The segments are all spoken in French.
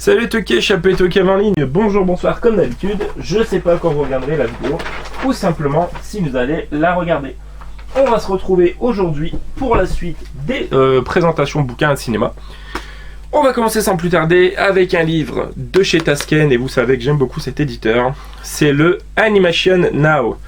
Salut Toké, Chapé Toké en ligne, bonjour, bonsoir, comme d'habitude. Je sais pas quand vous regarderez la vidéo, ou simplement si vous allez la regarder. On va se retrouver aujourd'hui pour la suite des présentations de bouquins de cinéma. On va commencer sans plus tarder avec un livre de chez Tasken, et vous savez que j'aime beaucoup cet éditeur. C'est le Animation Now.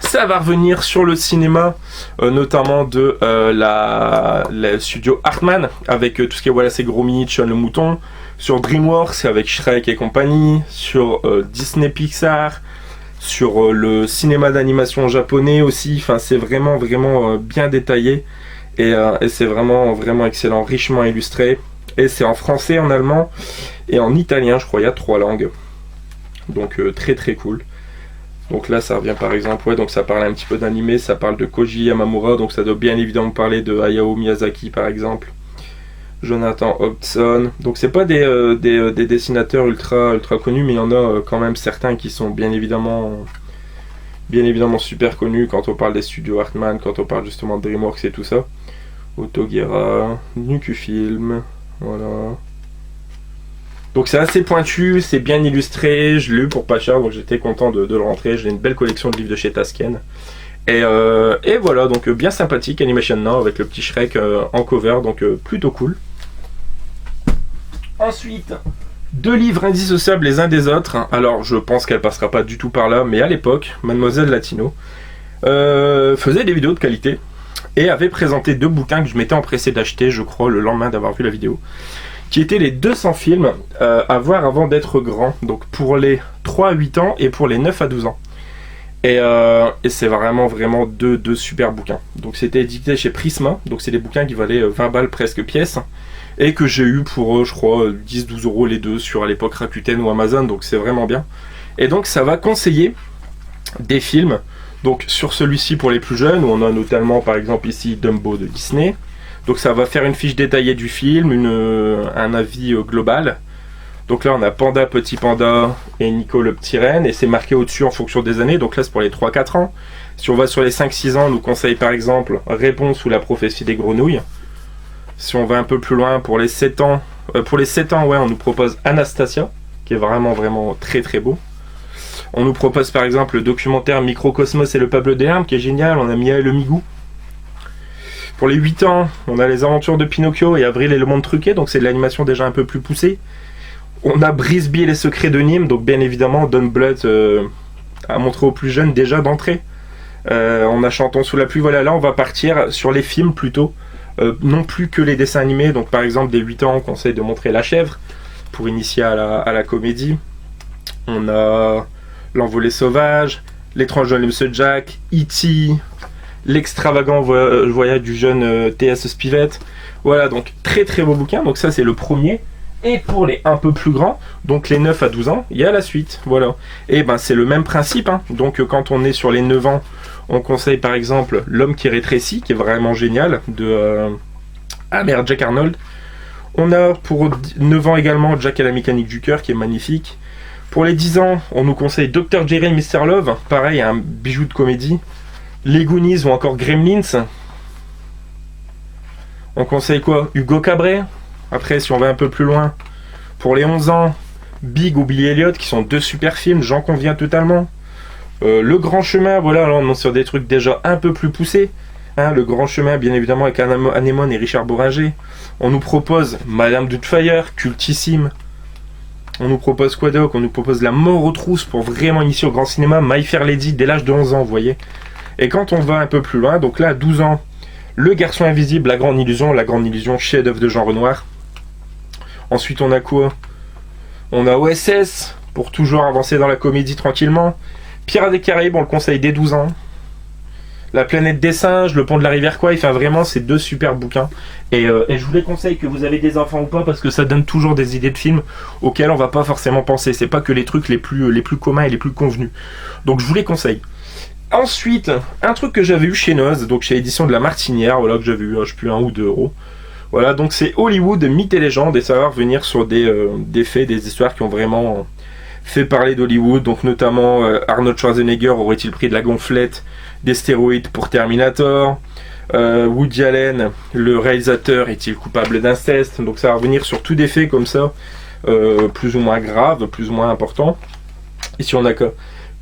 Ça va revenir sur le cinéma, notamment de la studio Hartman, avec tout ce qui est voilà, c'est Gromit, Sean le Mouton, sur DreamWorks avec Shrek et compagnie, sur Disney Pixar, sur le cinéma d'animation japonais aussi. Enfin, c'est vraiment bien détaillé et c'est vraiment excellent, richement illustré. Et c'est en français, en allemand et en italien, je crois, il y a 3 langues. Donc très cool. Donc là ça revient par exemple, ouais, donc ça parle un petit peu d'animé, ça parle de Koji Yamamura, donc ça doit bien évidemment parler de Hayao Miyazaki par exemple, Jonathan Hobson. Donc c'est pas des dessinateurs ultra connus, mais il y en a quand même certains qui sont bien évidemment super connus quand on parle des studios Hartman, quand on parle justement de DreamWorks et tout ça. Otogera, Nukufilm, voilà. Donc c'est assez pointu, c'est bien illustré, je l'ai eu pour pas cher, donc j'étais content de le rentrer. J'ai une belle collection de livres de chez Tasken. Et voilà, donc bien sympathique, Animation Now avec le petit Shrek en cover, donc plutôt cool. Ensuite, 2 livres indissociables les uns des autres. Alors je pense qu'elle passera pas du tout par là, mais à l'époque, Mademoiselle Latino faisait des vidéos de qualité et avait présenté 2 bouquins que je m'étais empressé d'acheter, je crois, le lendemain d'avoir vu la vidéo, qui étaient les 200 films à voir avant d'être grand, donc pour les 3 à 8 ans et pour les 9 à 12 ans. Et c'est vraiment deux super bouquins. Donc c'était édité chez Prisma, donc c'est des bouquins qui valaient 20 balles presque pièce, et que j'ai eu pour, je crois, 10-12 euros les deux sur à l'époque Rakuten ou Amazon, donc c'est vraiment bien. Et donc ça va conseiller des films, donc sur celui-ci pour les plus jeunes, où on a notamment par exemple ici Dumbo de Disney. Donc ça va faire une fiche détaillée du film, un avis global. Donc là on a Panda, Petit Panda et Nico le Petit Renne, et c'est marqué au-dessus en fonction des années, donc là c'est pour les 3-4 ans. Si on va sur les 5-6 ans, on nous conseille par exemple Réponse ou La prophétie des grenouilles. Si on va un peu plus loin, pour les 7 ans, ouais, on nous propose Anastasia, qui est vraiment très beau. On nous propose par exemple le documentaire Microcosmos et le peuple des Larmes, qui est génial, on a Mia et le Migou. Pour les 8 ans, on a Les aventures de Pinocchio et Avril et le monde truqué, donc c'est de l'animation déjà un peu plus poussée. On a Brisby et les secrets de Nîmes, donc bien évidemment Don Bluth a montré aux plus jeunes déjà d'entrée. On a Chantons sous la pluie, voilà, là on va partir sur les films plutôt, non plus que les dessins animés. Donc par exemple des 8 ans on conseille de montrer La Chèvre, pour initier à la comédie. On a L'envolée sauvage, L'étrange jeune Monsieur Jack, E.T., L'extravagant voyage du jeune T.S. Spivett. Voilà, donc très beau bouquin. Donc ça c'est le premier. Et pour les un peu plus grands, donc les 9 à 12 ans, il y a la suite. Voilà. Et ben c'est le même principe, hein. Donc quand on est sur les 9 ans, on conseille par exemple L'homme qui rétrécit, qui est vraiment génial, de Jack Arnold. On a pour 9 ans également Jack et la mécanique du cœur, qui est magnifique. Pour les 10 ans, on nous conseille Dr. Jerry et Mr. Love, pareil, un bijou de comédie. Les Goonies ou encore Gremlins. On conseille quoi? Hugo Cabret. Après, si on va un peu plus loin, pour les 11 ans, Big ou Billy Elliot, qui sont 2 super films, j'en conviens totalement. Le Grand Chemin, voilà, là on est sur des trucs déjà un peu plus poussés. Hein, le Grand Chemin, bien évidemment, avec Anémone et Richard Bohringer. On nous propose Madame Doubtfire, cultissime. On nous propose quoi d'autre? On nous propose La mort aux trousses pour vraiment initier au grand cinéma. My Fair Lady dès l'âge de 11 ans, vous voyez. Et quand on va un peu plus loin, donc là, à 12 ans, Le Garçon Invisible, La Grande Illusion, chef-d'œuvre de Jean Renoir. Ensuite, on a quoi? On a OSS, pour toujours avancer dans la comédie tranquillement. Pirates des Caraïbes, on le conseille dès 12 ans. La planète des singes, Le pont de la rivière Kwai, enfin vraiment, c'est 2 super bouquins. Et je vous les conseille, que vous avez des enfants ou pas, parce que ça donne toujours des idées de films auxquels on va pas forcément penser. C'est pas que les trucs les plus communs et les plus convenus. Donc je vous les conseille. Ensuite, un truc que j'avais eu chez Noz, donc chez l'édition de La Martinière, voilà, que j'avais eu, je sais plus, 1 ou 2 euros. Voilà, donc c'est Hollywood, mythes et légendes, et ça va revenir sur des faits, des histoires qui ont vraiment fait parler d'Hollywood, donc notamment Arnold Schwarzenegger aurait-il pris de la gonflette, des stéroïdes pour Terminator, Woody Allen, le réalisateur, est-il coupable d'inceste? Donc ça va revenir sur tout des faits comme ça, plus ou moins graves, plus ou moins importants. Ici on a que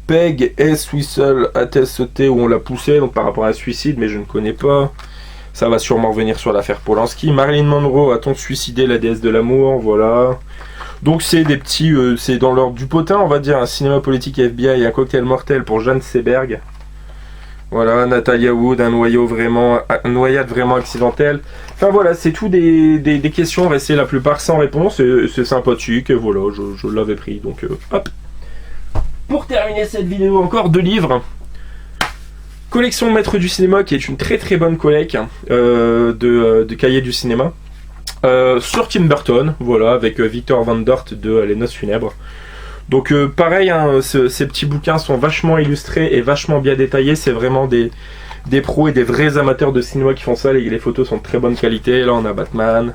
Peg S. Whistle a-t-elle sauté ou on l'a poussé, donc par rapport à un suicide, mais je ne connais pas. Ça va sûrement revenir sur l'affaire Polanski. Marilyn Monroe a-t-on suicidé la déesse de l'amour? Voilà. Donc c'est des petits, c'est dans l'ordre du potin, on va dire, un cinéma politique FBI et un cocktail mortel pour Jeanne Seberg. Voilà, Natalia Wood, un noyade vraiment accidentelle. Enfin voilà, c'est tout des questions restées la plupart sans réponse, c'est sympathique, et voilà, je l'avais pris, donc hop. Pour terminer cette vidéo, encore 2 livres. Collection Maître du cinéma, qui est une très très bonne collecte de cahiers du cinéma. Sur Tim Burton, voilà, avec Victor Van Dort de Les Noces funèbres. Donc pareil, hein, ces petits bouquins sont vachement illustrés et vachement bien détaillés. C'est vraiment des pros et des vrais amateurs de cinéma qui font ça. Les photos sont de très bonne qualité. Là on a Batman.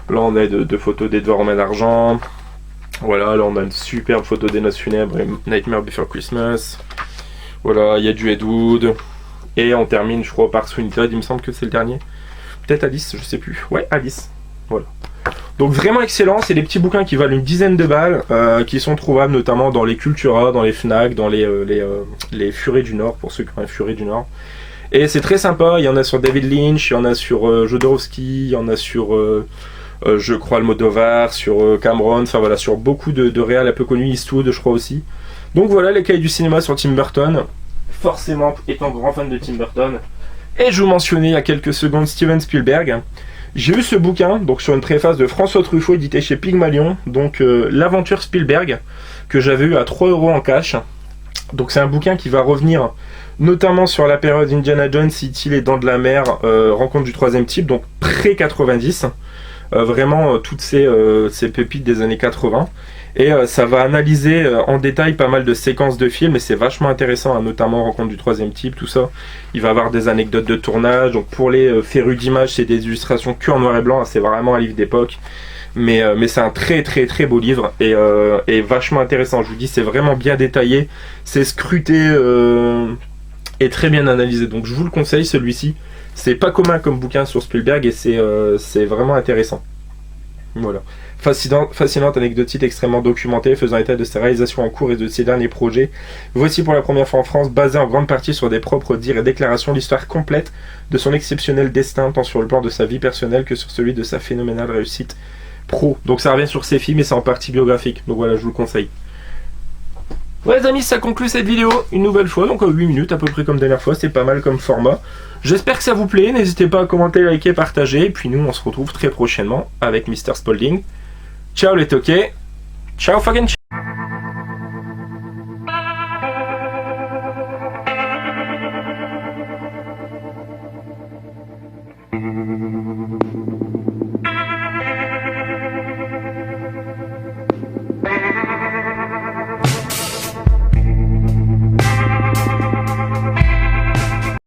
Là on a de photos d'Edouard Romain d'Argent. Voilà, là on a une superbe photo des Noces funèbres et Nightmare Before Christmas. Voilà, il y a du Ed Wood. Et on termine, je crois, par Sweeney Todd. Il me semble que c'est le dernier. Peut-être Alice, je sais plus. Ouais, Alice. Voilà. Donc vraiment excellent, c'est des petits bouquins qui valent une dizaine de balles, qui sont trouvables notamment dans les Cultura, dans les Fnac, dans les Furets du Nord, pour ceux qui ont un Furet du Nord. Et c'est très sympa, il y en a sur David Lynch, il y en a sur Jodorowsky, il y en a sur, je crois, Almodovar, sur Cameron, enfin voilà, sur beaucoup de réals un peu connus, Eastwood je crois aussi. Donc voilà, les cahiers du cinéma sur Tim Burton, forcément étant grand fan de Tim Burton. Et je vous mentionnais il y a quelques secondes Steven Spielberg. J'ai eu ce bouquin, donc sur une préface de François Truffaut, édité chez Pygmalion, donc l'aventure Spielberg, que j'avais eu à 3 € en cash. Donc c'est un bouquin qui va revenir notamment sur la période Indiana Jones, E.T. les Dents de la Mer, Rencontre du troisième type, donc pré-90. Vraiment toutes ces pépites des années 80. Et ça va analyser en détail pas mal de séquences de films, et c'est vachement intéressant, hein, notamment Rencontre du troisième type, tout ça. Il va avoir des anecdotes de tournage, donc pour les férus d'images, c'est des illustrations que en noir et blanc, hein, c'est vraiment un livre d'époque. Mais c'est un très très très beau livre, et vachement intéressant, je vous dis, c'est vraiment bien détaillé, c'est scruté et très bien analysé, donc je vous le conseille celui-ci. C'est pas commun comme bouquin sur Spielberg, et c'est vraiment intéressant. Voilà. Fascinante anecdotique extrêmement documentée, faisant état de ses réalisations en cours et de ses derniers projets. Voici pour la première fois en France, basée en grande partie sur des propres dires et déclarations, l'histoire complète de son exceptionnel destin, tant sur le plan de sa vie personnelle que sur celui de sa phénoménale réussite pro. Donc ça revient sur ses films et c'est en partie biographique. Donc voilà, je vous le conseille. Ouais les amis, ça conclut cette vidéo une nouvelle fois, donc 8 minutes à peu près comme dernière fois, c'est pas mal comme format. J'espère que ça vous plaît, n'hésitez pas à commenter, liker, partager, et puis nous on se retrouve très prochainement avec Mr. Spalding. Ciao les toqués, ciao fucking ciao.